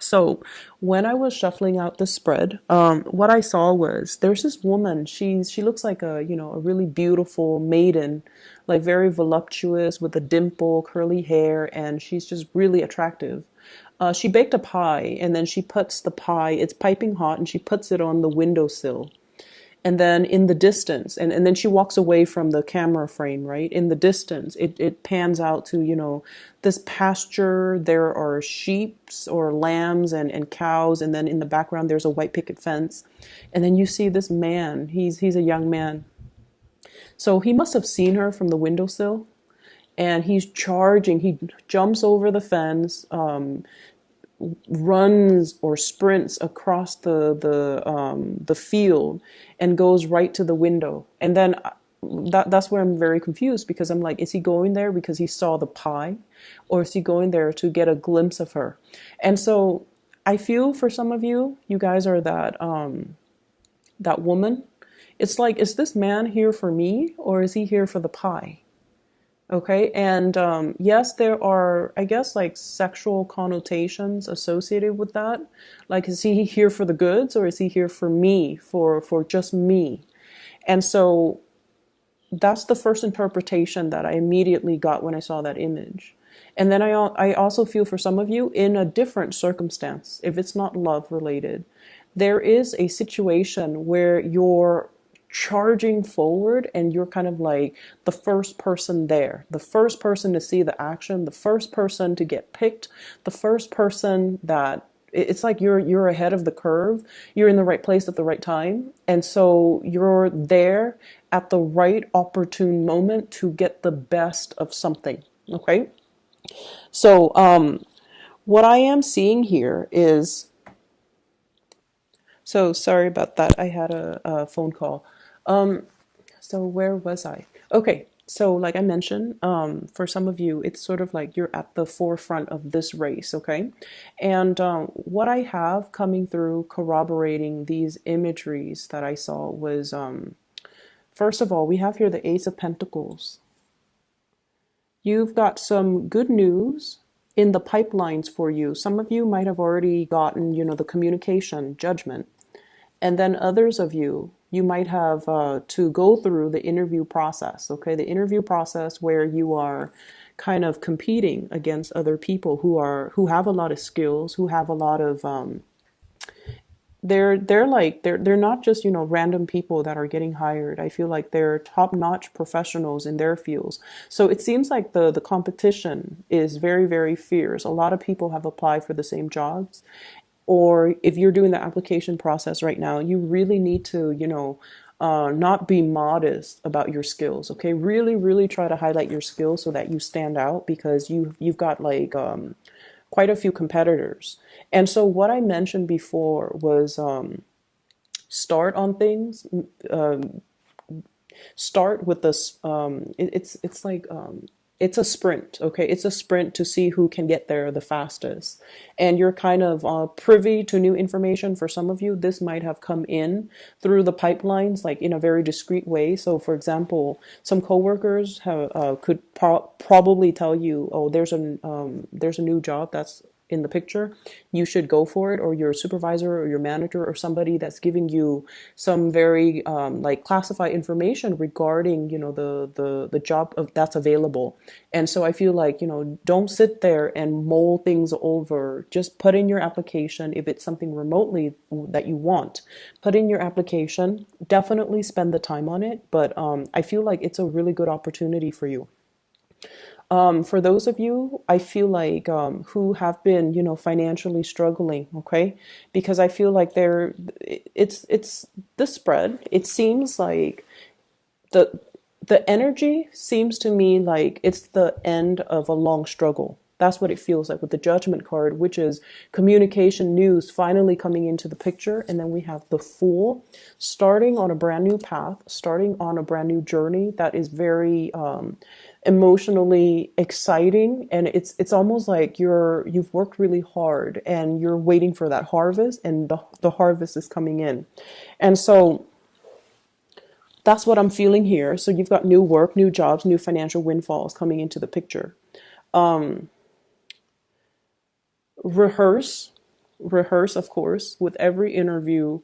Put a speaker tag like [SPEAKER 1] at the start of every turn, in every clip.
[SPEAKER 1] So when I was shuffling out the spread, what I saw was there's this woman. She looks like a a really beautiful maiden, like very voluptuous with a dimple, curly hair, and she's just really attractive. She baked a pie and then she puts the pie. It's piping hot, and she puts it on the windowsill. And then in the distance, and then she walks away from the camera frame, right? In the distance, it pans out to, this pasture. There are sheep or lambs and cows. And then in the background, there's a white picket fence. And then you see this man. He's a young man. So he must have seen her from the windowsill. And he's charging. He jumps over the fence, runs or sprints across the field and goes right to the window. And then that's where I'm very confused, because I'm like, is he going there because he saw the pie, or is he going there to get a glimpse of her? And so I feel for some of you, you guys are that woman. It's like, is this man here for me, or is he here for the pie? Okay, and yes, there are, I guess, like sexual connotations associated with that. Like, is he here for the goods, or is he here for me, for just me? And so that's the first interpretation that I immediately got when I saw that image. And then I also feel for some of you in a different circumstance, if it's not love related, there is a situation where you're charging forward and you're kind of like the first person there, the first person to see the action, the first person to get picked, the first person that it's like you're ahead of the curve. You're in the right place at the right time. And so you're there at the right opportune moment to get the best of something. Okay. So what I am seeing here is, so sorry about that. I had a phone call. So where was I? Okay, so like I mentioned, for some of you, it's sort of like you're at the forefront of this race, okay? And what I have coming through corroborating these imageries that I saw was, first of all, we have here the Ace of Pentacles. You've got some good news in the pipelines for you. Some of you might have already gotten, the communication, judgment. And then others of you, you might have to go through the interview process, okay? The interview process where you are kind of competing against other people who have a lot of skills, who have a lot of they're not just random people that are getting hired. I feel like they're top-notch professionals in their fields. So it seems like the competition is very, very fierce. A lot of people have applied for the same jobs. Or if you're doing the application process right now, you really need to, not be modest about your skills. Okay, really, really try to highlight your skills so that you stand out, because you've got like quite a few competitors. And so what I mentioned before was start on things. Start with this. It's like. It's a sprint, okay? It's a sprint to see who can get there the fastest. And you're kind of privy to new information. For some of you, this might have come in through the pipelines, like in a very discreet way. So, for example, some coworkers could probably tell you, oh, there's a new job that's in the picture, you should go for it. Or your supervisor or your manager or somebody that's giving you some very like classified information regarding the job that's available. And so I feel like don't sit there and mull things over. Just put in your application. If it's something remotely that you want, put in your application. Definitely spend the time on it. But I feel like it's a really good opportunity for you. For those of you, I feel like who have been, financially struggling, okay? Because I feel like it's the spread. It seems like the the energy seems to me like it's the end of a long struggle. That's what it feels like with the Judgment card, which is communication news finally coming into the picture. And then we have the Fool, starting on a brand new path, starting on a brand new journey that is very emotionally exciting. And it's almost like you've worked really hard and you're waiting for that harvest, and the harvest is coming in. And so that's what I'm feeling here. So you've got new work, new jobs, new financial windfalls coming into the picture. Rehearse, rehearse, of course, with every interview,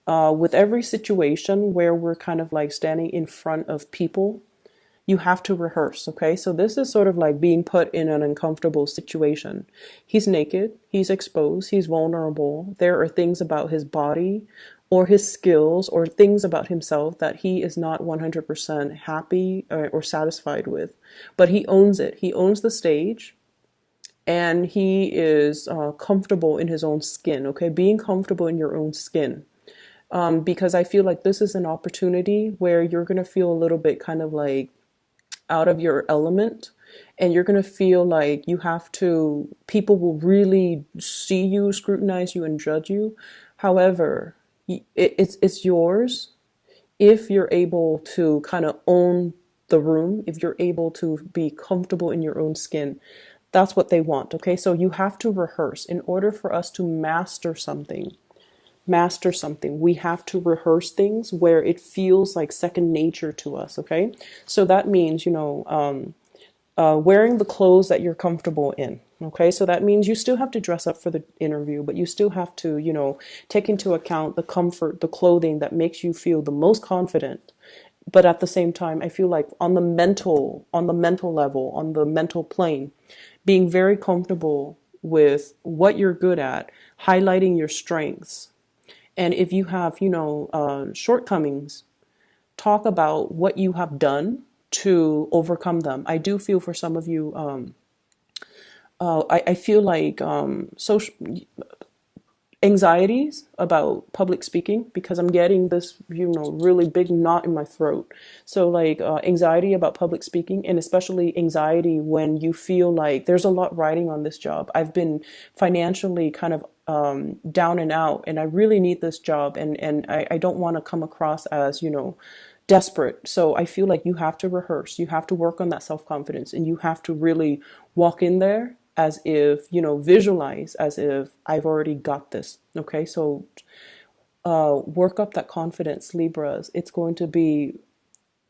[SPEAKER 1] with every situation where we're kind of like standing in front of people. You have to rehearse, okay? So this is sort of like being put in an uncomfortable situation. He's naked, he's exposed, he's vulnerable. There are things about his body or his skills or things about himself that he is not 100% happy or satisfied with. But he owns it. He owns the stage, and he is comfortable in his own skin, okay? Being comfortable in your own skin. Because I feel like this is an opportunity where you're going to feel a little bit kind of like out of your element, and you're going to feel like you have to, people will really see you, scrutinize you, and judge you. However, it's yours if you're able to kind of own the room, if you're able to be comfortable in your own skin. That's what they want, okay? So you have to rehearse. In order for us to master something, we have to rehearse things where it feels like second nature to us, okay? So that means, wearing the clothes that you're comfortable in, okay? So that means you still have to dress up for the interview, but you still have to, take into account the comfort, the clothing that makes you feel the most confident. But at the same time, I feel like on the mental level, on the mental plane, being very comfortable with what you're good at, highlighting your strengths. And if you have, shortcomings, talk about what you have done to overcome them. I do feel for some of you, I feel like social anxieties about public speaking, because I'm getting this, really big knot in my throat. So like anxiety about public speaking, and especially anxiety when you feel like there's a lot riding on this job. I've been financially kind of down and out, and I really need this job, and I don't want to come across as, desperate. So I feel like you have to rehearse, you have to work on that self-confidence, and you have to really walk in there as if, visualize as if I've already got this. Okay, so work up that confidence, Libras. It's going to be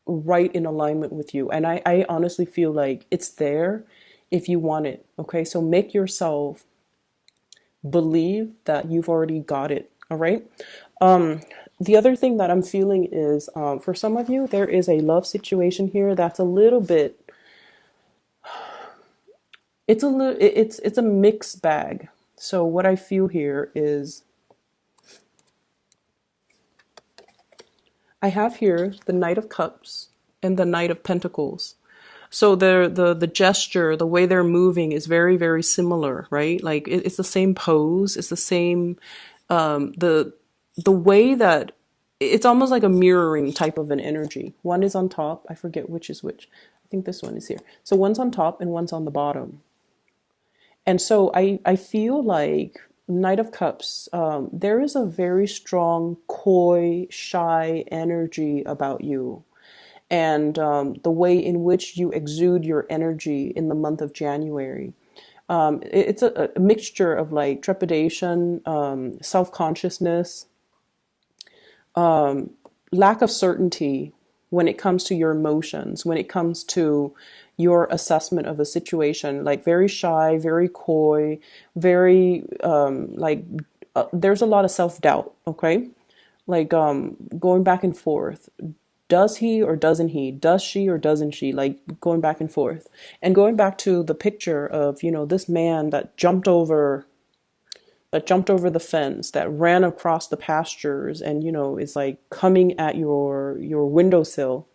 [SPEAKER 1] right in alignment with you. And I honestly feel like it's there if you want it. Okay, so make yourself believe that you've already got it. All right. The other thing that I'm feeling is for some of you, there is a love situation here that's a little bit, it's a mixed bag. So what I feel here is I have here the Knight of Cups and the Knight of Pentacles. So the gesture, the way they're moving is very, very similar, right? Like it's the same pose, it's the same the way that it's almost like a mirroring type of an energy. One is on top, I forget which is which. I think this one is here. So one's on top and one's on the bottom. And so I feel like Knight of Cups, there is a very strong, coy, shy energy about you. And the way in which you exude your energy in the month of January. It's a mixture of like trepidation, self-consciousness, lack of certainty when it comes to your emotions, when it comes to your assessment of a situation, like very shy, very coy, very there's a lot of self-doubt, okay? Like going back and forth. Does he or doesn't he? Does she or doesn't she? Like going back and forth. And going back to the picture of, this man that jumped over the fence, that ran across the pastures and, is like coming at your windowsill.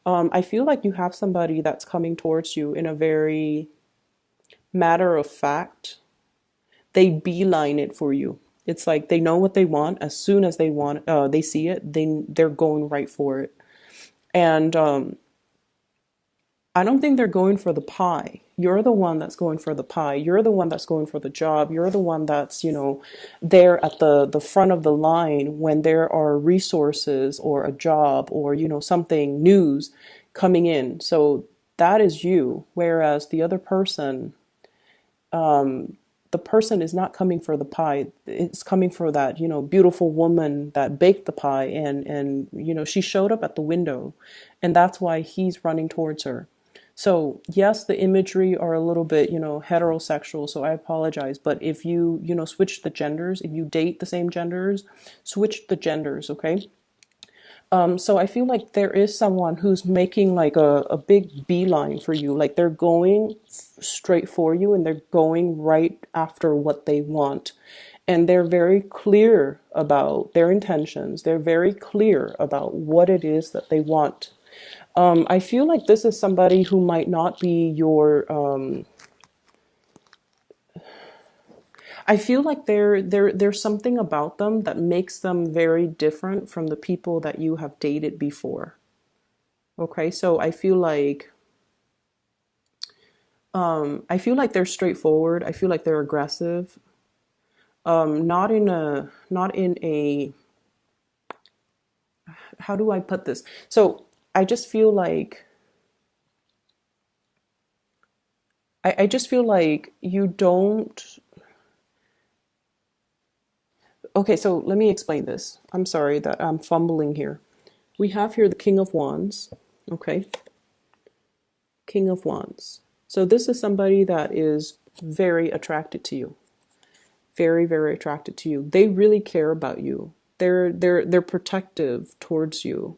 [SPEAKER 1] I feel like you have somebody that's coming towards you in a very matter of fact. They beeline it for you. It's like they know what they want. As soon as they see it, they're going right for it. And I don't think they're going for the pie. You're the one that's going for the pie. You're the one that's going for the job. You're the one that's, there at the front of the line when there are resources or a job or, something, news coming in. So that is you. Whereas the other person, the person is not coming for the pie. It's coming for that, beautiful woman that baked the pie and, she showed up at the window, and that's why he's running towards her. So yes, the imagery are a little bit, heterosexual, so I apologize. But if you, switch the genders, if you date the same genders, switch the genders, okay? So I feel like there is someone who's making like a big beeline for you. Like they're going straight for you and they're going right after what they want. And they're very clear about their intentions. They're very clear about what it is that they want. I feel like this is somebody who might not be your I feel like there's something about them that makes them very different from the people that you have dated before. Okay, so I feel like they're straightforward. I feel like they're aggressive. Not in a how do I put this? So I just feel like I just feel like you don't. Okay, so let me explain this. I'm sorry that I'm fumbling here. We have here the King of Wands. Okay, King of Wands. So this is somebody that is very attracted to you. Very, very attracted to you. They really care about you. They're protective towards you.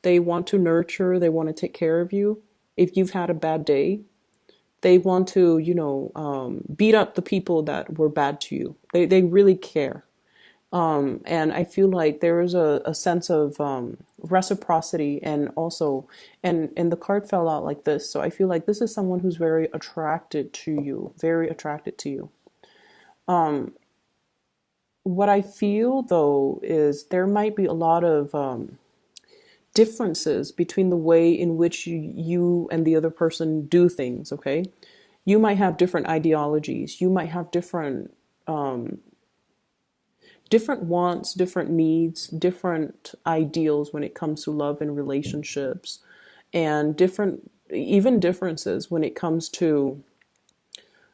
[SPEAKER 1] They want to nurture, they want to take care of you. If you've had a bad day, they want to, beat up the people that were bad to you. They really care. And I feel like there is a sense of reciprocity and also, and the card fell out like this. So I feel like this is someone who's very attracted to you, very attracted to you. What I feel though is there might be a lot of differences between the way in which you and the other person do things, okay? You might have different ideologies. You might have different wants, different needs, different ideals when it comes to love and relationships, and even differences when it comes to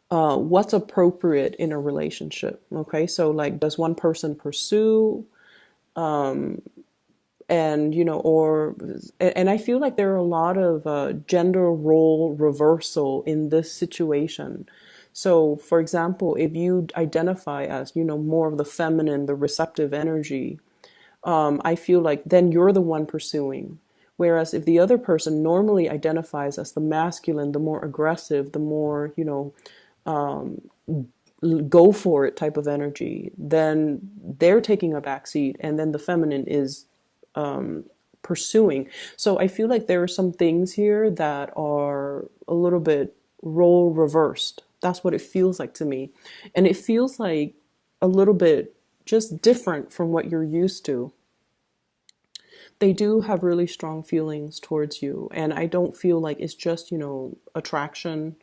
[SPEAKER 1] what's appropriate in a relationship. Okay, so like, does one person pursue, and and I feel like there are a lot of gender role reversal in this situation. So, for example, if you identify as, more of the feminine, the receptive energy, I feel like then you're the one pursuing. Whereas if the other person normally identifies as the masculine, the more aggressive, the more, go for it type of energy, then they're taking a backseat, and then the feminine is pursuing. So I feel like there are some things here that are a little bit role reversed. That's what it feels like to me. And it feels like a little bit just different from what you're used to. They do have really strong feelings towards you. And I don't feel like it's just, attraction.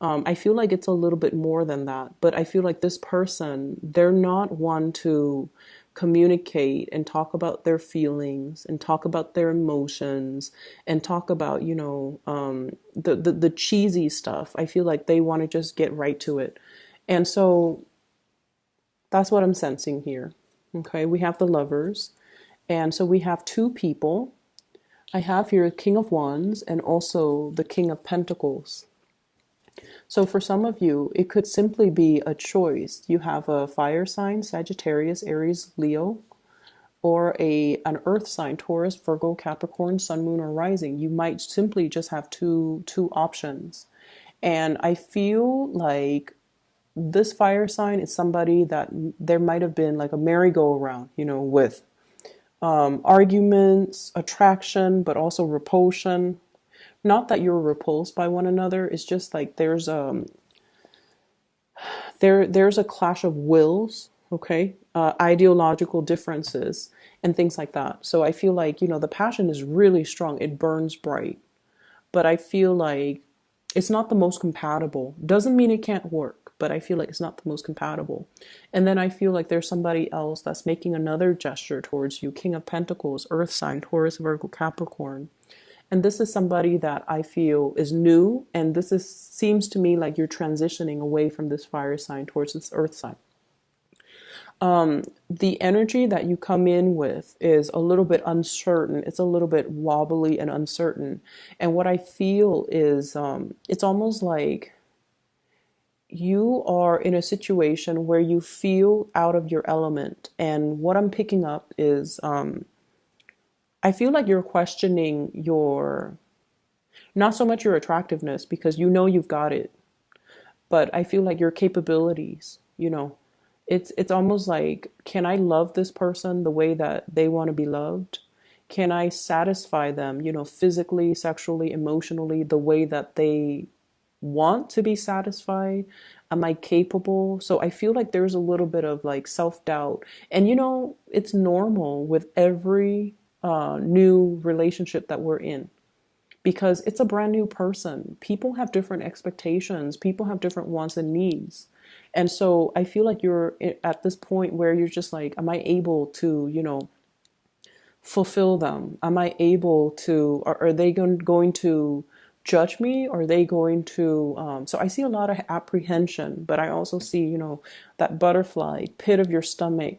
[SPEAKER 1] I feel like it's a little bit more than that. But I feel like this person, they're not one to communicate and talk about their feelings and talk about their emotions and talk about, the cheesy stuff. I feel like they want to just get right to it. And so that's what I'm sensing here. Okay, we have the Lovers. And so we have two people. I have here King of Wands and also the King of Pentacles. So for some of you, it could simply be a choice. You have a fire sign, Sagittarius, Aries, Leo, or an earth sign, Taurus, Virgo, Capricorn, Sun, Moon, or Rising. You might simply just have two options. And I feel like this fire sign is somebody that there might have been like a merry-go-round, with arguments, attraction, but also repulsion. Not that you're repulsed by one another. It's just like there's a clash of wills, okay, ideological differences and things like that. So I feel like the passion is really strong. It burns bright, but I feel like it's not the most compatible. Doesn't mean it can't work, but I feel like it's not the most compatible. And then I feel like there's somebody else that's making another gesture towards you. King of Pentacles, Earth sign, Taurus, Virgo, Capricorn. And this is somebody that I feel is new, and seems to me like you're transitioning away from this fire sign towards this earth sign. The energy that you come in with is a little bit uncertain. It's a little bit wobbly and uncertain. And what I feel is it's almost like you are in a situation where you feel out of your element. And what I'm picking up is I feel like you're questioning your, not so much your attractiveness because you know you've got it, but I feel like your capabilities. It's almost like, can I love this person the way that they want to be loved? Can I satisfy them, physically, sexually, emotionally, the way that they want to be satisfied? Am I capable? So I feel like there's a little bit of like self-doubt. And it's normal with every new relationship that we're in because it's a brand new person. People have different expectations, people have different wants and needs. And so I feel like you're at this point where you're just like, am I able to, fulfill them? Am I able to, are they going to judge me? Are they going to, so I see a lot of apprehension, but I also see, that butterfly pit of your stomach,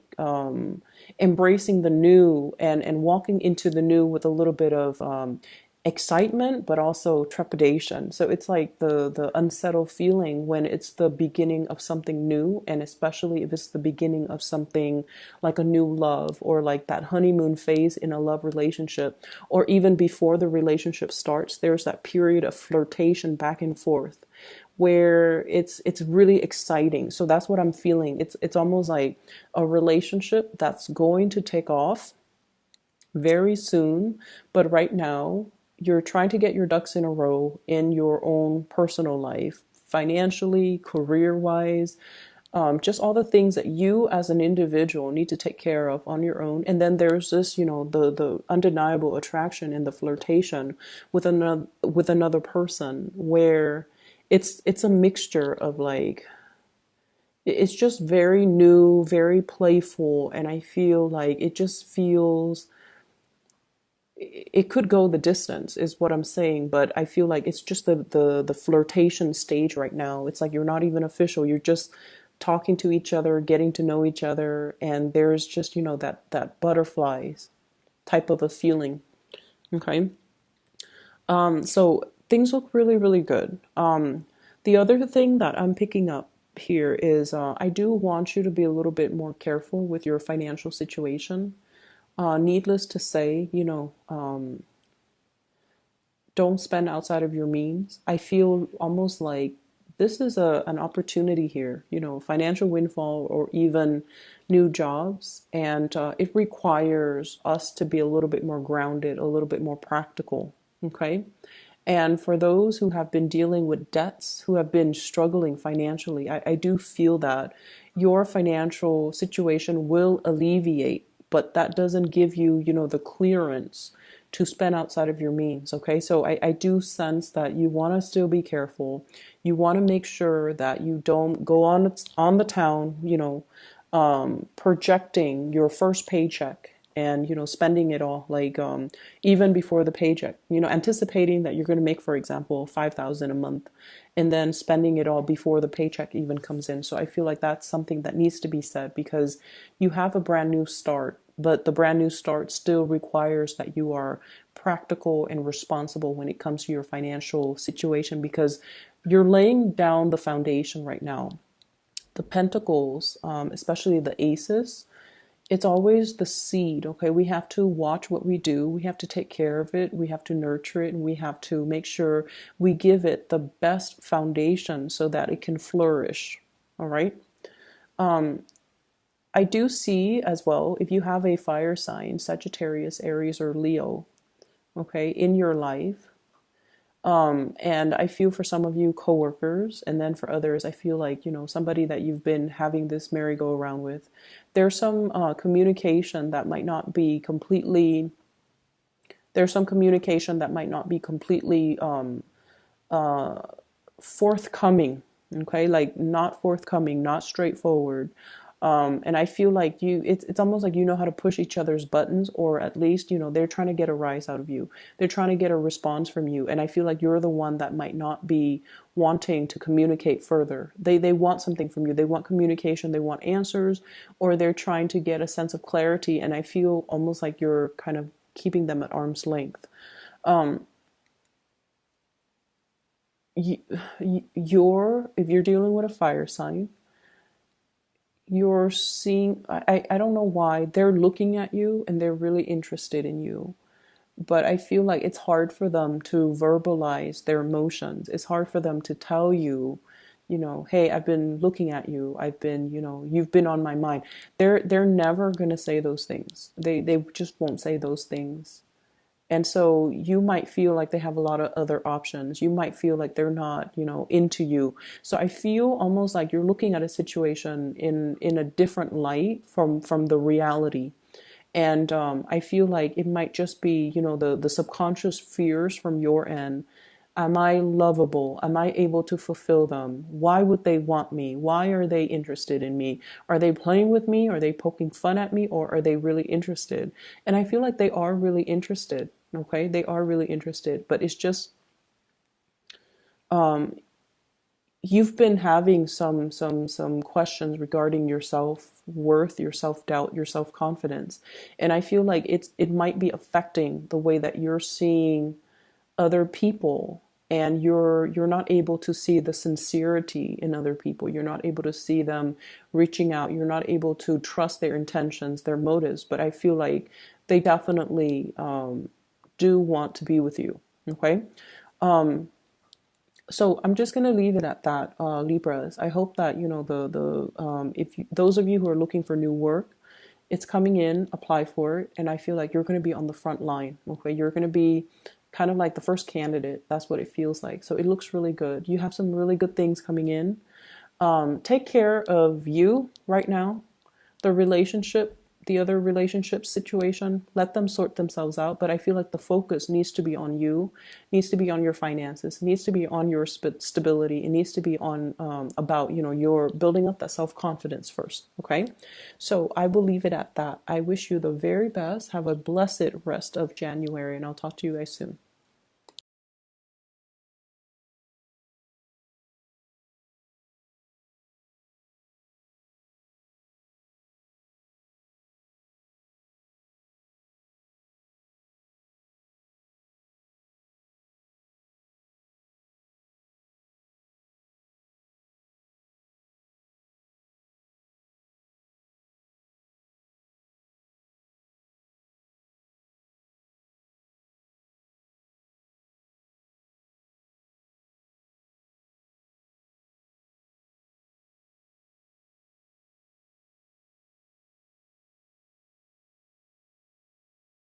[SPEAKER 1] embracing the new and walking into the new with a little bit of excitement, but also trepidation. So it's like the unsettled feeling when it's the beginning of something new, and especially if it's the beginning of something like a new love or like that honeymoon phase in a love relationship, or even before the relationship starts, there's that period of flirtation back and forth where it's really exciting. So that's what I'm feeling. It's almost like a relationship that's going to take off very soon, but right now you're trying to get your ducks in a row in your own personal life, financially, career wise, just all the things that you as an individual need to take care of on your own. And then there's this, the undeniable attraction and the flirtation with another person where it's a mixture of like, it's just very new, very playful, and I feel like it just feels, it could go the distance is what I'm saying, but I feel like it's just the flirtation stage right now. It's like you're not even official. You're just talking to each other, getting to know each other, and there's just, that butterflies type of a feeling. Okay. So things look really, really good. The other thing that I'm picking up here is I do want you to be a little bit more careful with your financial situation. Needless to say, don't spend outside of your means. I feel almost like this is an opportunity here, financial windfall or even new jobs. And it requires us to be a little bit more grounded, a little bit more practical. Okay. And for those who have been dealing with debts, who have been struggling financially, I do feel that your financial situation will alleviate, but that doesn't give you, the clearance to spend outside of your means. Okay. So I do sense that you want to still be careful. You want to make sure that you don't go on the town, projecting your first paycheck and spending it all like even before the paycheck, anticipating that you're going to make, for example, 5,000 a month, and then spending it all before the paycheck even comes in. So I feel like that's something that needs to be said because you have a brand new start, but the brand new start still requires that you are practical and responsible when it comes to your financial situation, because you're laying down the foundation right now. The pentacles, especially the aces, it's always the seed. Okay, we have to watch what we do, we have to take care of it, we have to nurture it, and we have to make sure we give it the best foundation so that it can flourish. All right. I do see as well, if you have a fire sign, Sagittarius, Aries, or Leo, okay, in your life, and I feel for some of you coworkers, and then for others, I feel like, somebody that you've been having this merry-go-round with. There's some communication that might not be completely, there's some communication that might not be completely forthcoming, okay? Like not forthcoming, not straightforward. And I feel like it's almost like you know how to push each other's buttons, or at least, they're trying to get a rise out of you. They're trying to get a response from you. And I feel like you're the one that might not be wanting to communicate further. They want something from you. They want communication. They want answers, or they're trying to get a sense of clarity. And I feel almost like you're kind of keeping them at arm's length. Um, you, if you're dealing with a fire sign, you're seeing, I don't know why they're looking at you and they're really interested in you, but I feel like it's hard for them to verbalize their emotions. It's hard for them to tell you, hey, I've been looking at you. I've been, you've been on my mind. They're never going to say those things. They just won't say those things. And so you might feel like they have a lot of other options. You might feel like they're not, into you. So I feel almost like you're looking at a situation in a different light from the reality. And I feel like it might just be, the subconscious fears from your end. Am I lovable? Am I able to fulfill them? Why would they want me? Why are they interested in me? Are they playing with me? Are they poking fun at me? Or are they really interested? And I feel like they are really interested. Okay, they are really interested, but it's just um, you've been having some questions regarding your self-worth, your self-doubt, your self-confidence, and I feel like it might be affecting the way that you're seeing other people, and you're not able to see the sincerity in other people. You're not able to see them reaching out. You're not able to trust their intentions, their motives. But I feel like they definitely do want to be with you. Okay. Um, so I'm just gonna leave it at that, Libras. I hope that the if you, those of you who are looking for new work, it's coming in. Apply for it, and I feel like you're gonna be on the front line. Okay, you're gonna be kind of like the first candidate. That's what it feels like. So it looks really good. You have some really good things coming in. Take care of you right now. The relationship, the other relationship situation, let them sort themselves out. But I feel like the focus needs to be on you, needs to be on your finances, needs to be on your stability. It needs to be on about your building up that self-confidence first. Okay, so I will leave it at that. I wish you the very best. Have a blessed rest of January, and I'll talk to you guys soon.